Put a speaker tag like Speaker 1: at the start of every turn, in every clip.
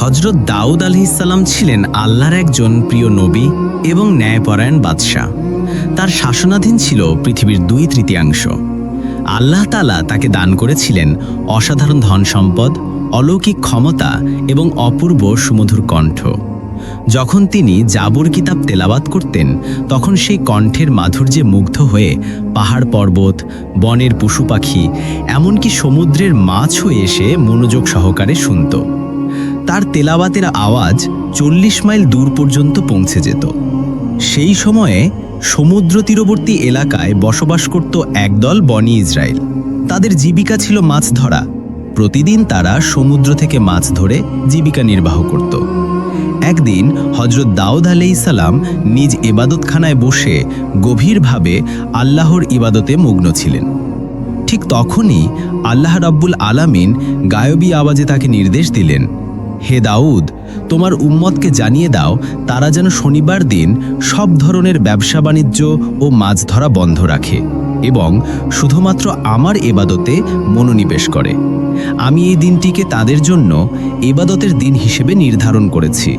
Speaker 1: হযরত দাউদ আলাইহিসসালাম ছিলেন আল্লাহর একজন প্রিয় নবী এবং ন্যায়পরায়ণ বাদশাহ। তার শাসনাধীন ছিল পৃথিবীর 2/3 আল্লাহ তাআলা তাকে দান করেছিলেন অসাধারণ ধন সম্পদ, অলৌকিক ক্ষমতা এবং অপূর্ব সুমধুর কণ্ঠ। যখন তিনি জাবুর কিতাব তেলাওয়াত করতেন, তখন সেই কণ্ঠের মাধুর্যে মুগ্ধ হয়ে পাহাড় পর্বত, বনের পশু পাখি, এমনকি সমুদ্রের মাছও এসে মনোযোগ সহকারে শুনত। তার তেলাওয়াতের আওয়াজ 40 মাইল দূর পর্যন্ত পৌঁছে যেত। সেই সময়ে সমুদ্র তীরবর্তী এলাকায় বসবাস করত একদল বনি ইসরায়েল। তাদের জীবিকা ছিল মাছ ধরা। প্রতিদিন তারা সমুদ্র থেকে মাছ ধরে জীবিকা নির্বাহ করত। একদিন হযরত দাউদ আলাইহিসসালাম নিজ ইবাদতখানায় বসে গভীরভাবে আল্লাহর ইবাদতে মগ্ন ছিলেন। ঠিক তখনই আল্লাহ রাব্বুল আলামিন গায়বী আওয়াজে তাকে নির্দেশ দিলেন, হে দাউদ, তোমার উম্মতকে জানিয়ে দাও তারা যেন শনিবার দিন সব ধরনের ব্যবসা বাণিজ্য ও মাছ ধরা বন্ধ রাখে এবং শুধুমাত্র আমার ইবাদতে মনোনিবেশ করে। আমি এই দিনটিকে তাদের জন্য ইবাদতের দিন হিসেবে নির্ধারণ করেছি।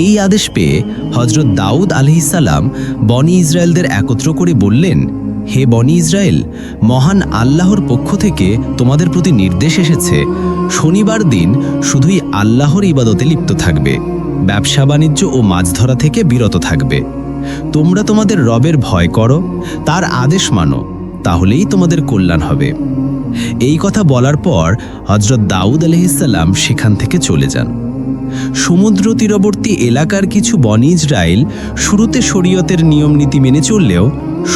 Speaker 1: এই আদেশ পেয়ে হযরত দাউদ আলাইহিসসালাম বনি ইসরায়েলদের একত্র করে বললেন, হে বনি ইসরায়েল, মহান আল্লাহর পক্ষ থেকে তোমাদের প্রতি নির্দেশ এসেছে, শনিবার দিন শুধুই আল্লাহর ইবাদতে লিপ্ত থাকবে, ব্যবসা বাণিজ্য ও মাছ ধরা থেকে বিরত থাকবে। তোমরা তোমাদের রবের ভয় করো, তার আদেশ মানো, তাহলেই তোমাদের কল্যাণ হবে। এই কথা বলার পর হযরত দাউদ আলাইহিসসালাম সেখান থেকে চলে যান। সমুদ্র তীরবর্তী এলাকার কিছু বনি ইসরায়েল শুরুতে শরীয়তের নিয়ম নীতি মেনে চললেও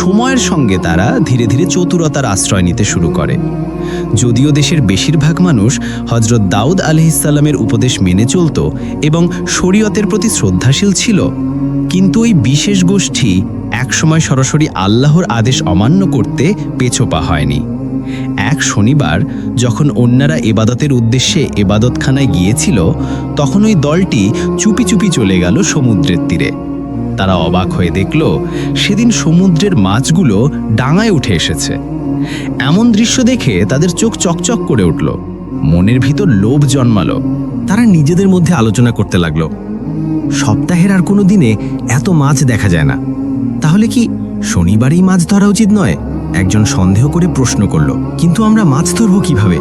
Speaker 1: সময়ের সঙ্গে তারা ধীরে ধীরে চতুরতার আশ্রয় নিতে শুরু করে। যদিও দেশের বেশিরভাগ মানুষ হযরত দাউদ আলাইহিসসালামের উপদেশ মেনে চলত এবং শরীয়তের প্রতি শ্রদ্ধাশীল ছিল, কিন্তু ওই বিশেষ গোষ্ঠী একসময় সরাসরি আল্লাহর আদেশ অমান্য করতে পেছোপা হয়নি। এক শনিবার যখন অন্যরা ইবাদতের উদ্দেশ্যে ইবাদতখানায় গিয়েছিল, তখন ওই দলটি চুপি চুপি চলে গেল সমুদ্রের তীরে। তারা অবাক হয়ে দেখল সেদিন সমুদ্রের মাছগুলো ডাঙায় উঠে এসেছে। এমন দৃশ্য দেখে তাদের চোখ চকচক করে উঠল, মনের ভিতর লোভ জন্মালো। তারা নিজেদের মধ্যে আলোচনা করতে লাগলো, সপ্তাহের আর কোনো দিনে এত মাছ দেখা যায় না, তাহলে কি শনিবারই মাছ ধরা উচিত নয়? একজন সন্দেহ করে প্রশ্ন করল, কিন্তু আমরা মাছ ধরবো কিভাবে?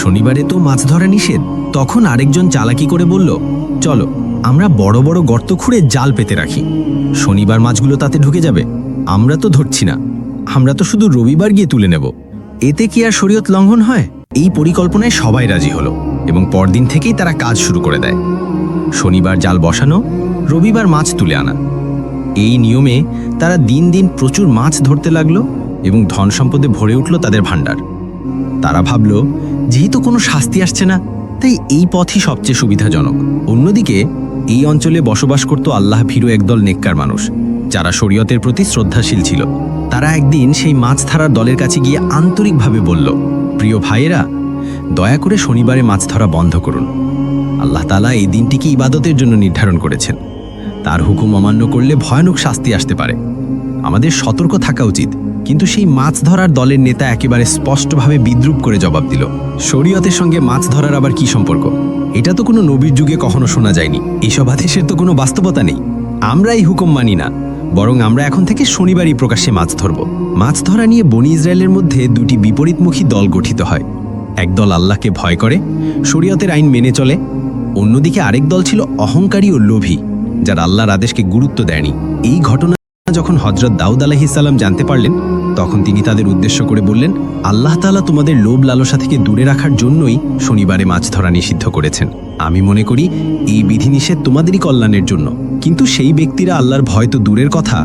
Speaker 1: শনিবারে তো মাছ ধরা নিষেধ। তখন আরেকজন চালাকি করে বলল, চলো আমরা বড় বড় গর্ত খুঁড়ে জাল পেতে রাখি, শনিবার মাছগুলো তাতে ঢুকে যাবে। আমরা তো ধরছি না, আমরা তো শুধু রবিবার গিয়ে তুলে নেব, এতে কি আর শরীয়ত লঙ্ঘন হয়? এই পরিকল্পনায় সবাই রাজি হলো এবং পরদিন থেকেই তারা কাজ শুরু করে দেয়। শনিবার জাল বসানো, রবিবার মাছ তুলে আনা। এই নিয়মে তারা দিন দিন প্রচুর মাছ ধরতে লাগলো এবং ধন সম্পদে ভরে উঠল তাদের ভাণ্ডার। তারা ভাবল, যেহেতু কোনো শাস্তি আসছে না, তাই এই পথই সবচেয়ে সুবিধাজনক। অন্যদিকে এই অঞ্চলে বসবাস করত আল্লাহ ভীরু একদল নেককার মানুষ, যারা শরীয়তের প্রতি শ্রদ্ধাশীল ছিল। তারা একদিন সেই মাছ ধরার দলের কাছে গিয়ে আন্তরিকভাবে বলল, প্রিয় ভাইয়েরা, দয়া করে শনিবারে মাছ ধরা বন্ধ করুন। আল্লাহ তাআলা এই দিনটিকে ইবাদতের জন্য নির্ধারণ করেছেন। তার হুকুম অমান্য করলে ভয়ানক শাস্তি আসতে পারে। আমাদের সতর্ক থাকা উচিত। কিন্তু সেই মাছ ধরার দলের নেতা একেবারে স্পষ্টভাবে বিদ্রূপ করে জবাব দিল, শরীয়তের সঙ্গে মাছ ধরার আবার কি সম্পর্ক? এটা তো কোনো নবীর যুগে কখনো শোনা যায়নি। এসব আদেশের তো কোনো বাস্তবতা নেই। আমরা এই হুকুম মানি না, বরং আমরা এখন থেকে শনিবারই প্রকাশ্যে মাছ ধরব। মাছ ধরা নিয়ে বনি ইসরায়েলের মধ্যে দুটি বিপরীতমুখী দল গঠিত হয়। একদল আল্লাহকে ভয় করে, শরীয়তের আইন মেনে চলে। অন্যদিকে আরেক দল ছিল অহংকারী ও লোভী, যারা আল্লাহর আদেশকে গুরুত্ব দেয়নি। এই ঘটনা যখন হযরত দাউদ আলাইহিসসালাম জানতে পারলেন, তখন তিনি তাদের উদ্দেশ্য করে বললেন, আল্লাহ তাআলা তোমাদের লোভ লালসা থেকে দূরে রাখার জন্যই শনিবারে মাছ ধরা নিষিদ্ধ করেছেন। আমি মনে করি এই বিধিনিষেধ তোমাদেরই কল্যাণের জন্য। কিন্তু সেই ব্যক্তিরা আল্লাহর ভয় তো দূরের কথা,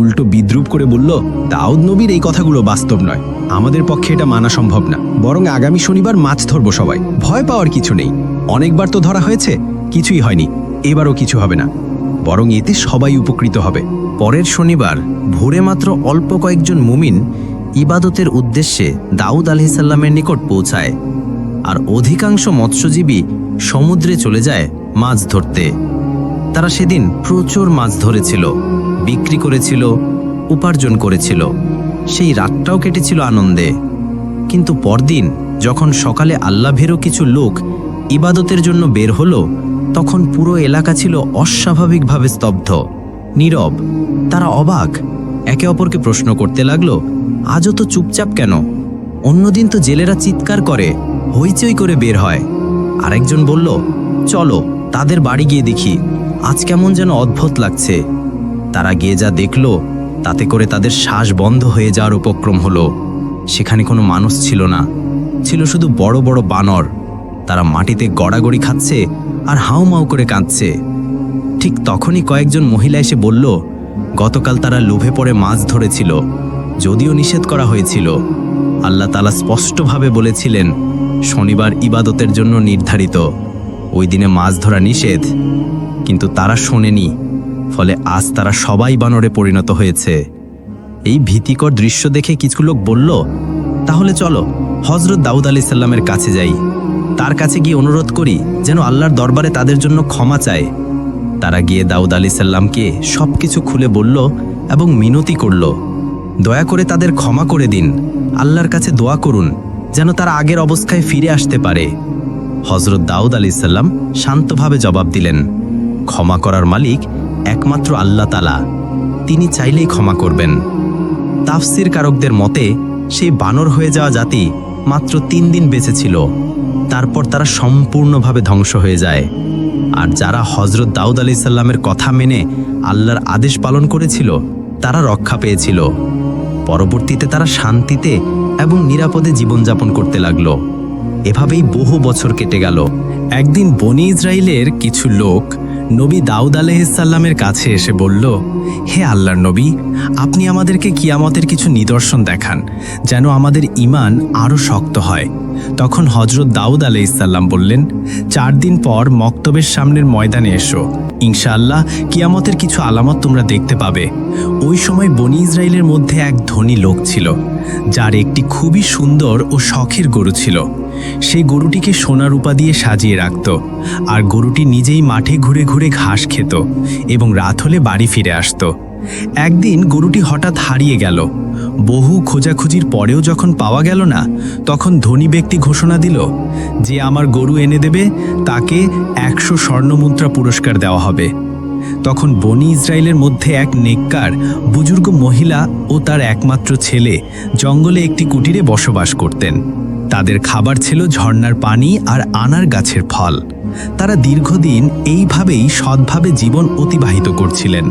Speaker 1: উল্টো বিদ্রূপ করে বলল, দাউদ নবীর এই কথাগুলো বাস্তব নয়, আমাদের পক্ষে এটা মানা সম্ভব না। বরং আগামী শনিবার মাছ ধরবো সবাই, ভয় পাওয়ার কিছু নেই। অনেকবার তো ধরা হয়েছে, কিছুই হয়নি, এবারও কিছু হবে না, বরং এতে সবাই উপকৃত হবে। পরের শনিবার ভোরে মাত্র অল্প কয়েকজন মুমিন ইবাদতের উদ্দেশ্যে দাউদ আলাইহিসসালামের নিকট পৌঁছায়, আর অধিকাংশ মৎস্যজীবী সমুদ্রে চলে যায় মাছ ধরতে। তারা সেদিন প্রচুর মাছ ধরেছিল, বিক্রি করেছিল, উপার্জন করেছিল। সেই রাতটাও কেটেছিল আনন্দে। কিন্তু পরদিন যখন সকালে আল্লাহ ভীরু কিছু লোক ইবাদতের জন্য বের হলো, তখন পুরো এলাকা ছিল অস্বাভাবিকভাবে স্তব্ধ, নীরব। তারা অবাক, একে অপরকে প্রশ্ন করতে লাগলো, আজও তো চুপচাপ কেন? অন্যদিন তো জেলেরা চিৎকার করে, হইচই করে বের হয়। আরেকজন বলল, চলো তাদের বাড়ি গিয়ে দেখি, আজ কেমন যেন অদ্ভুত লাগছে। তারা গিয়ে যা দেখলো, তাতে করে তাদের শ্বাস বন্ধ হয়ে যাওয়ার উপক্রম হলো। সেখানে কোনো মানুষ ছিল না, ছিল শুধু বড় বড় বানর। তারা মাটিতে গড়াগড়ি খাচ্ছে আর হাউমাউ করে কাঁদছে। ঠিক তখনই কয়েকজন মহিলা এসে বলল, গতকাল তারা লোভে পড়ে মাছ ধরেছিল, যদিও নিষেধ করা হয়েছিল। আল্লাহ তাআলা স্পষ্টভাবে বলেছিলেন, শনিবার ইবাদতের জন্য নির্ধারিত, ওই দিনে মাছ ধরা নিষেধ। কিন্তু তারা শোনেনি, ফলে আজ তারা সবাই বানরে পরিণত হয়েছে। এই ভীতিকর দৃশ্য দেখে কিছু লোক বলল, তাহলে চলো হযরত দাউদ আলাইহিস সালামের কাছে যাই, তার কাছে গিয়ে অনুরোধ করি যেন আল্লাহর দরবারে তাদের জন্য ক্ষমা চায়। তারা গিয়ে দাউদ আলাইহিস সালামকে সবকিছু খুলে বলল এবং মিনতি করল, দয়া করে তাদের ক্ষমা করে দিন, আল্লাহর কাছে দোয়া করুন যেন তারা আগের অবস্থায় ফিরে আসতে পারে। হযরত দাউদ আলাইহিস সালাম শান্তভাবে জবাব দিলেন, ক্ষমা করার মালিক একমাত্র আল্লাহ তাআলা, তিনি চাইলেই ক্ষমা করবেন। তাফসির কারকদের মতে সেই বানর হয়ে যাওয়া জাতি মাত্র 3 দিন বেঁচে ছিল, তারপর তারা সম্পূর্ণভাবে ধ্বংস হয়ে যায়। আর যারা হযরত দাউদ আলাইহিস সালামের কথা মেনে আল্লাহর আদেশ পালন করেছিল, তারা রক্ষা পেয়েছিল। পরবর্তীতে তারা শান্তিতে এবং নিরাপদে জীবনযাপন করতে লাগলো। এভাবেই বহু বছর কেটে গেল। একদিন বনি ইসরাইলের কিছু লোক নবী দাউদ আলাইহিস সালামের কাছে এসে বলল, হে আল্লাহর নবী, আপনি আমাদেরকে কিয়ামতের কিছু নিদর্শন দেখান, যেন আমাদের ঈমান আরও শক্ত হয়। তখন হযরত দাউদ আলাইহিস সালাম বললেন, 4 দিন পর মক্তবের সামনের ময়দানে এসো, ইনশাআল্লাহ কিয়ামতের কিছু আলামত তোমরা দেখতে পাবে। ওই সময় বনি ইসরাইলের মধ্যে এক ধনী লোক ছিল, যার একটি খুবই সুন্দর ও শখের গরু ছিল। সেই গরুটিকে সোনা রূপা দিয়ে সাজিয়ে রাখত, আর গরুটি নিজেই মাঠে ঘুরে ঘুরে ঘাস খেত এবং রাত হলে বাড়ি ফিরে আসত। একদিন গরুটি হঠাৎ হারিয়ে গেল। বহু খোঁজাখুঁজির পরেও যখন পাওয়া গেল না, তখন ধনী ব্যক্তি ঘোষণা দিল, যে আমার গরু এনে দেবে তাকে 100 স্বর্ণমুদ্রা পুরস্কার দেওয়া হবে। তখন বনি ইসরায়েলের মধ্যে এক নেককার বুজুর্গ মহিলা ও তার একমাত্র ছেলে জঙ্গলে একটি কুটিরে বসবাস করতেন। তাদের খাবার ছিল ঝর্ণার পানি আর আনার গাছের ফল। তারা দীর্ঘদিন এইভাবেই সৎভাবে জীবন অতিবাহিত করছিলেন।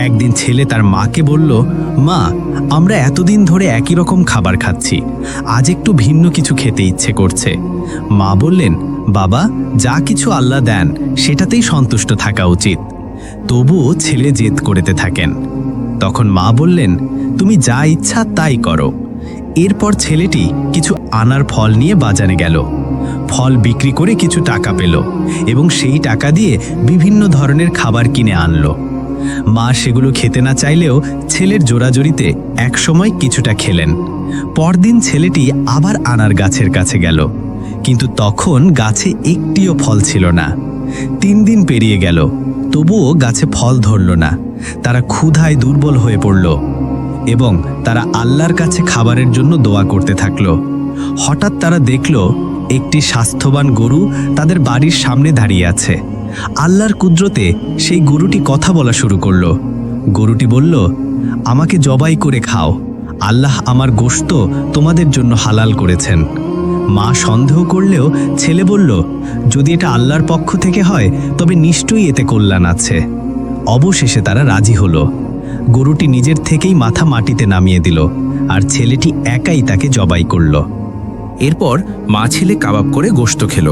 Speaker 1: একদিন ছেলে তার মাকে বলল, মা, আমরা এতদিন ধরে একই রকম খাবার খাচ্ছি, আজ একটু ভিন্ন কিছু খেতে ইচ্ছে করছে। মা বললেন, বাবা, যা কিছু আল্লাহ দেন সেটাতেই সন্তুষ্ট থাকা উচিত। তবুও ছেলে জেদ করতে থাকেন। তখন মা বললেন, তুমি যা ইচ্ছা তাই করো। এরপর ছেলেটি কিছু আনার ফল নিয়ে বাজারে গেল। ফল বিক্রি করে কিছু টাকা পেল এবং সেই টাকা দিয়ে বিভিন্ন ধরনের খাবার কিনে আনলো। মা সেগুলো খেতে না চাইলেও ছেলের জোরাজোরিতে একসময় কিছুটা খেলেন। পরদিন ছেলেটি আবার আনার গাছের কাছে গেল, কিন্তু তখন গাছে একটিও ফল ছিল না। 3 দিন পেরিয়ে গেল, তবুও গাছে ফল ধরল না। তারা ক্ষুধায় দুর্বল হয়ে পড়ল এবং তারা আল্লাহর কাছে খাবারের জন্য দোয়া করতে থাকল। হঠাৎ তারা দেখল একটি স্বাস্থ্যবান গরু তাদের বাড়ির সামনে দাঁড়িয়ে আছে। আল্লাহর কুদরতে সেই গরুটি কথা বলা শুরু করল। গরুটি বলল, আমাকে জবাই করে খাও, আল্লাহ আমার গোশত তোমাদের জন্য হালাল করেছেন। মা সন্দেহ করলেও ছেলে বলল, যদি এটা আল্লাহর পক্ষ থেকে হয় তবে নিশ্চয়ই এতে কল্যাণ আছে। অবশেষে তারা রাজি হলো। গরুটি নিজের থেকেই মাথা মাটিতে নামিয়ে দিল আর ছেলেটি একাই তাকে জবাই করল।
Speaker 2: এরপর মা ছেলে কাবাব করে গোশত খেল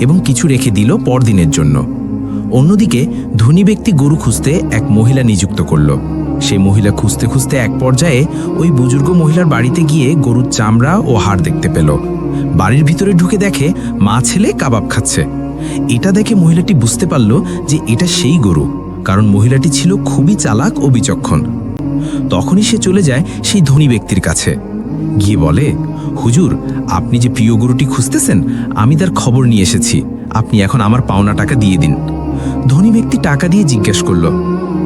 Speaker 2: এবং কিছু রেখে দিল পরদিনের জন্য। অন্যদিকে ধনী ব্যক্তি গরু খুঁজতে এক মহিলা নিযুক্ত করল। সেই মহিলা খুঁজতে খুঁজতে এক পর্যায়ে ওই বুজুর্গ মহিলার বাড়িতে গিয়ে গরুর চামড়া ও হাড় দেখতে পেল। বাড়ির ভিতরে ঢুকে দেখে মা ছেলে কাবাব খাচ্ছে। এটা দেখে মহিলাটি বুঝতে পারল যে এটা সেই গরু, কারণ মহিলাটি ছিল খুবই চালাক ও বিচক্ষণ। তখনই সে চলে যায় সেই ধনী ব্যক্তির কাছে, গিয়ে বলে, হুজুর, আপনি যে প্রিয় গরুটি খুঁজতেছেন, আমি তার খবর নিয়ে এসেছি, আপনি এখন আমার পাওনা টাকা দিয়ে দিন। ধনী ব্যক্তি টাকা দিয়ে জিজ্ঞেস করল,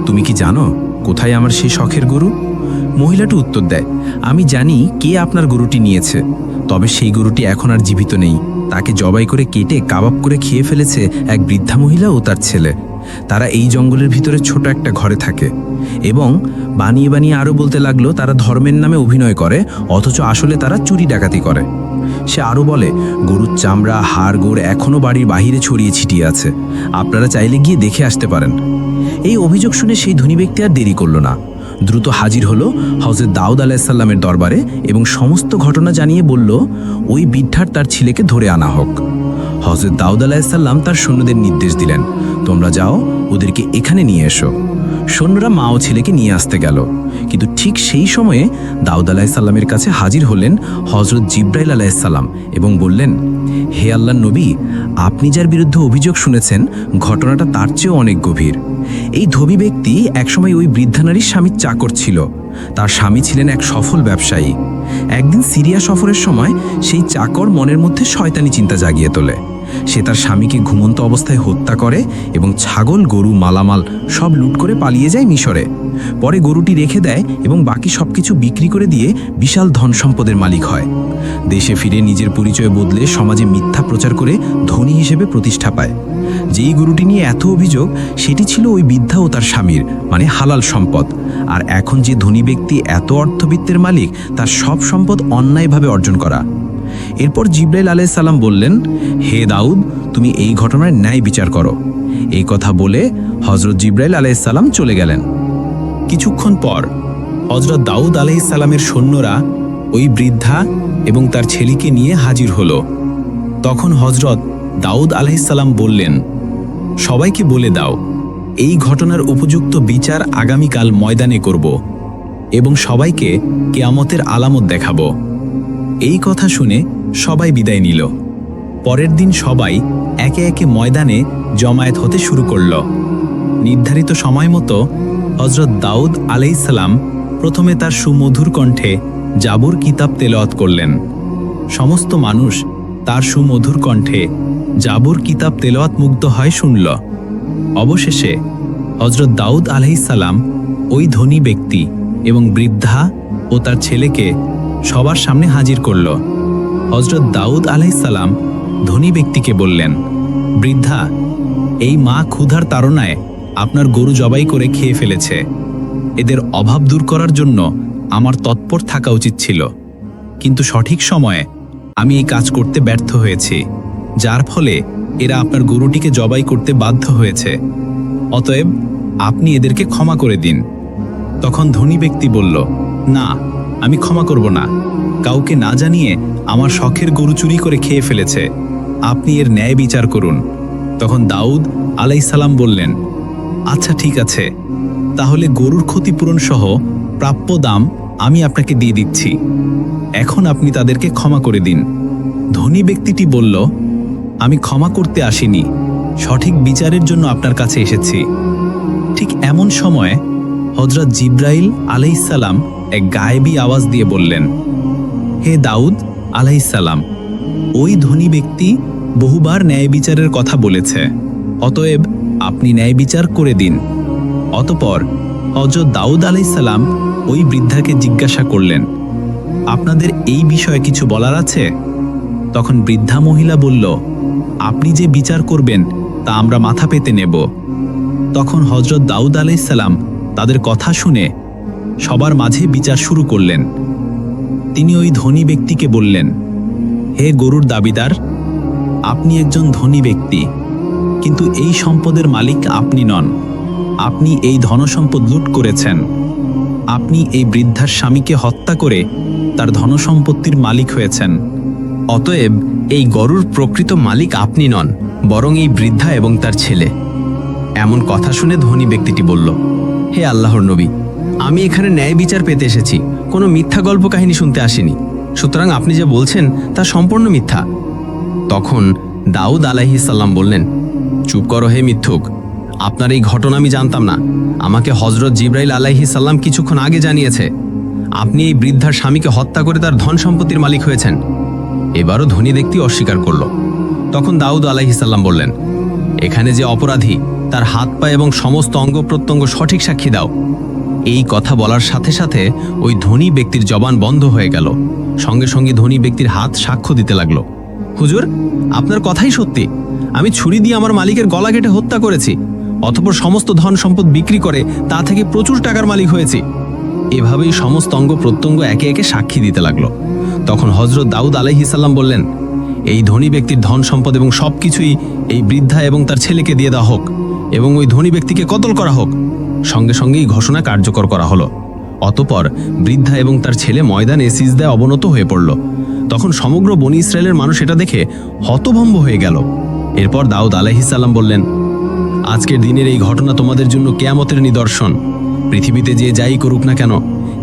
Speaker 2: তুমি কি জানো কোথায় আমার সেই শখের গরু? মহিলাটি উত্তর দেয়, আমি জানি কে আপনার গরুটি নিয়েছে, তবে সেই গরুটি এখন আর জীবিত নেই, তাকে জবাই করে কেটে কাবাব করে খেয়ে ফেলেছে এক বৃদ্ধা মহিলা ও তার ছেলে। তারা এই জঙ্গলের ভিতরে ছোট একটা ঘরে থাকে এবং বানিয়ে বানিয়ে আরও বলতে লাগলো তারা ধর্মের নামে অভিনয় করে, অথচ আসলে তারা চুরি ডাকাতি করে। সে আরও বলে, গরুর চামড়া, হাড় গোড় এখনও বাড়ির বাহিরে ছড়িয়ে ছিটিয়ে আছে, আপনারা চাইলে গিয়ে দেখে আসতে পারেন। এই অভিযোগ শুনে সেই ধনী ব্যক্তি আর দেরি করল না, দ্রুত হাজির হলো হযরত দাউদ আলাইহিসসালামের দরবারে এবং সমস্ত ঘটনা জানিয়ে বলল ওই বৃদ্ধার তার ছেলেকে ধরে আনা হোক। হযরত দাউদ আলাইহিসসালাম তার সৈন্যদের নির্দেশ দিলেন, তোমরা যাও, ওদেরকে এখানে নিয়ে এসো। সৈন্যরা মা ও ছেলেকে নিয়ে আসতে গেল, কিন্তু ঠিক সেই সময়ে দাউদ আলাইহিসসালামের কাছে হাজির হলেন হযরত জিবরাইল আলাইহিসসালাম এবং বললেন, হে আল্লাহর নবী, আপনি যার বিরুদ্ধে অভিযোগ শুনেছেন ঘটনাটা তার চেয়েও অনেক গভীর। এই ধনী ব্যক্তি একসময় ওই বৃদ্ধা নারীর স্বামীর চাকর ছিল। তার স্বামী ছিলেন এক সফল ব্যবসায়ী। একদিন সিরিয়া সফরের সময় সেই চাকর মনের মধ্যে শয়তানি চিন্তা জাগিয়ে তোলে। সে তার স্বামীকে ঘুমন্ত অবস্থায় হত্যা করে এবং ছাগল, গরু, মালামাল সব লুট করে পালিয়ে যায় মিশরে। পরে গরুটি রেখে দেয় এবং বাকি সবকিছু বিক্রি করে দিয়ে বিশাল ধন সম্পদের মালিক হয়। দেশে ফিরে নিজের পরিচয় বদলে সমাজে মিথ্যা প্রচার করে ধনী হিসেবে প্রতিষ্ঠা পায়। যেই গরুটি নিয়ে এত অভিযোগ, সেটি ছিল ওই বৃদ্ধা ও তার স্বামীর, মানে হালাল সম্পদ। আর এখন যে ধনী ব্যক্তি এত অর্থবিত্তের মালিক, তার সব সম্পদ অন্যায়ভাবে অর্জন করা। এরপর জিবরাইল আলাইহিসসালাম বললেন, হে দাউদ, তুমি এই ঘটনার ন্যায় বিচার করো। এই কথা বলে হযরত জিবরাইল আলাইহিসসালাম চলে গেলেন।
Speaker 1: কিছুক্ষণ পর হযরত দাউদ আলাইহিসসালামের সৈন্যরা ওই বৃদ্ধা এবং তার ছেলেকে নিয়ে হাজির হলো। তখন হযরত দাউদ আলাইহিসসালাম বললেন, সবাইকে বলে দাও, এই ঘটনার উপযুক্ত বিচার আগামীকাল ময়দানে করব এবং সবাইকে কিয়ামতের আলামত দেখাবো। এই কথা শুনে সবাই বিদায় নিল। পরের দিন সবাই একে একে ময়দানে জমায়েত হতে শুরু করল। নির্ধারিত সময় মতো হযরত দাউদ আলাইহিসসালাম প্রথমে তার সুমধুর কণ্ঠে জাবুর কিতাব তেলাওয়াত করলেন। সমস্ত মানুষ তার সুমধুর কণ্ঠে জাবুর কিতাব তেলাওয়াত মুগ্ধ হয় শুনল। অবশেষে হযরত দাউদ আলাইহিসসালাম ওই ধনী ব্যক্তি এবং বৃদ্ধা ও তার ছেলেকে সবার সামনে হাজির করল। হযরত দাউদ আলাইহিসসালাম ধনী ব্যক্তিকে বললেন, বৃদ্ধা, এই মা ক্ষুধার তাড়নায় আপনার গরু জবাই করে খেয়ে ফেলেছে। এদের অভাব দূর করার জন্য আমার তৎপর থাকা উচিত ছিল, কিন্তু সঠিক সময়ে আমি এই কাজ করতে ব্যর্থ হয়েছি, যার ফলে এরা আপনার গরুটিকে জবাই করতে বাধ্য হয়েছে। অতএব আপনি এদেরকে ক্ষমা করে দিন। তখন ধনী ব্যক্তি বলল, না, আমি ক্ষমা করব না। কাউকে না জানিয়ে আমার শখের গরু চুরি করে খেয়ে ফেলেছে, আপনি এর ন্যায় বিচার করুন। তখন দাউদ আলাইহিসসালাম বললেন, আচ্ছা ঠিক আছে, তাহলে গরুর ক্ষতিপূরণ সহ প্রাপ্য দাম আমি আপনাকে দিয়ে দিচ্ছি। এখন আপনি তাদেরকে ক্ষমা করে দিন। ধনী ব্যক্তিটি বলল, আমি ক্ষমা করতে আসিনি, সঠিক বিচারের জন্য আপনার কাছে এসেছি। ঠিক এমন সময় হযরত জিবরাইল আলাইহিসসালাম এক গায়েবী আওয়াজ দিয়ে বললেন, হে দাউদ আলাইহিসসালাম, ওই ধনী ব্যক্তি বহুবার ন্যায় বিচারের কথা বলেছে, অতএব আপনি ন্যায় বিচার করে দিন। অতঃপর হযরত দাউদ আলাইহিসসালাম ওই বৃদ্ধাকে জিজ্ঞাসা করলেন, আপনাদের এই বিষয়ে কিছু বলার আছে? তখন বৃদ্ধা মহিলা বলল, আপনি যে বিচার করবেন তা আমরা মাথা পেতে নেব। তখন হযরত দাউদ আলাইহিসসালাম তাদের কথা শুনে সবার মাঝে বিচার শুরু করলেন। তিনি ওই ধনী ব্যক্তিকে বললেন, হে গরুর দাবিদার, আপনি একজন ধনী ব্যক্তি, কিন্তু এই সম্পদের মালিক আপনি নন। আপনি এই ধনসম্পদ লুট করেছেন। আপনি এই বৃদ্ধার স্বামীকে হত্যা করে তার ধনসম্পত্তির মালিক হয়েছেন।
Speaker 3: অতএব এই গরুর প্রকৃত মালিক আপনি নন, বরং এই বৃদ্ধা এবং তার ছেলে। এমন কথা শুনে ধনী ব্যক্তিটি বলল, হে আল্লাহর নবী, আমি এখানে ন্যায় বিচার পেতে এসেছি, কোনো মিথ্যা গল্প কাহিনী শুনতে আসিনি। সুতরাং আপনি যে বলছেন তা সম্পূর্ণ মিথ্যা। তখন দাউদ আলাইহিসসালাম বললেন, চুপ করো হে মিথ্যুক, আপনার এই ঘটনা আমি জানতাম না। আমাকে হযরত জিবরাইল আলাইহিসসালাম কিছুক্ষণ আগে জানিয়েছে আপনি এই বৃদ্ধার স্বামীকে হত্যা করে তার ধন সম্পত্তির মালিক হয়েছেন। এবারও ধনী ব্যক্তি অস্বীকার করল। তখন দাউদ আলাইহিসসালাম বললেন, এখানে যে অপরাধী তার হাত পা এবং সমস্ত অঙ্গ প্রত্যঙ্গ সঠিক সাক্ষী দাও। এই কথা বলার সাথে সাথে ওই ধনী ব্যক্তির জবান বন্ধ হয়ে গেল। সঙ্গে সঙ্গে ধনী ব্যক্তির হাত সাক্ষ্য দিতে লাগলো। হুজুর, আপনার কথাই সত্যি। আমি ছুরি দিয়ে আমার মালিকের গলা কেটে হত্যা করেছি, অতঃপর সমস্ত ধন সম্পদ বিক্রি করে তা থেকে প্রচুর টাকার মালিক হয়েছি। এভাবেই সমস্ত অঙ্গ প্রত্যঙ্গ একে একে সাক্ষী দিতে লাগলো। তখন হজরত দাউদ আলাইহিসাল্লাম বললেন, এই ধনী ব্যক্তির ধন সম্পদ এবং সবকিছুই এই বৃদ্ধা এবং তার ছেলেকে দিয়ে দেওয়া হোক এবং ওই ধনী ব্যক্তিকে কতল করা হোক। সঙ্গে সঙ্গেই ঘোষণা কার্যকর করা হলো। অতঃপর বৃদ্ধা এবং তার ছেলে ময়দানে সিজদায় অবনত হয়ে পড়ল। তখন সমগ্র বনি ইসরায়েলের মানুষ এটা দেখে হতভম্ব হয়ে গেল। এরপর দাউদ আলাইহিসাল্লাম বললেন, আজকের দিনের এই ঘটনা তোমাদের জন্য কেয়ামতের নিদর্শন। পৃথিবীতে যে যাই করুক না কেন,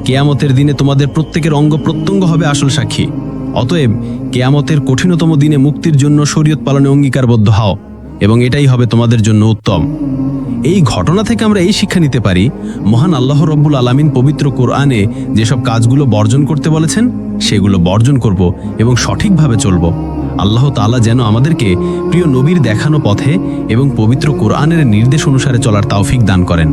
Speaker 3: কেয়ামতের দিনে তোমাদের প্রত্যেকের অঙ্গ প্রত্যঙ্গ হবে আসল সাক্ষী। অতএব কেয়ামতের কঠিনতম দিনে মুক্তির জন্য শরীয়ত পালনে অঙ্গীকারবদ্ধ হও এবং এটাই হবে তোমাদের জন্য উত্তম। এই ঘটনা থেকে আমরা এই শিক্ষা নিতে পারি, মহান আল্লাহ রব্বুল আলামিন পবিত্র কোরআনে যেসব কাজগুলো বর্জন করতে বলেছেন সেগুলো বর্জন করব এবং সঠিকভাবে চলব। আল্লাহ তাআলা যেন আমাদেরকে প্রিয় নবীর দেখানো পথে এবং পবিত্র কোরআনের নির্দেশ অনুসারে চলার তৌফিক দান করেন।